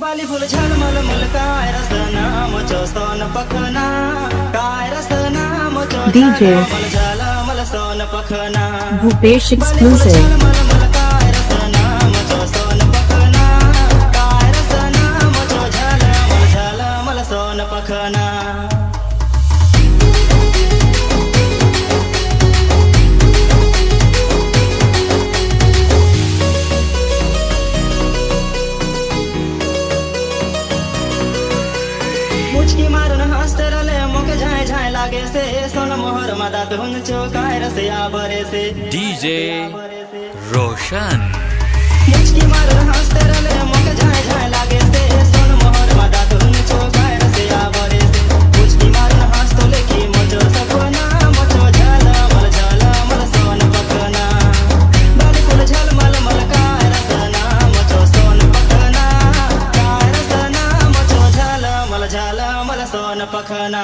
बाली फुल झलमल मल काय रसना मचो सोन पखना काय रसना मचो DJ मल झलमल सोन पखना Bhupesh बाली फुल exclusive. झलमल मल काय रसना मचो सोन पखना काय रसना मचो झलमल सोन पखना मुचकी मारून हंसते रले मुख झाय झाय लागे से सोन मोहर मदा धुन चौकाय रसिया बरे से DJ रोशन मुचकी मारून हंसते रले मुख झाय झाय लागे से सोन मोहर मदा धुन चौकाय रसिया बरे से मुचकी मारून हंसतो लेखी मुझो सपना मुझो झलमल सोन पखना बाली फुल झलमल मल काय रसना मुझो सोन पखना काय रसना मुझो झलमल सोन पखना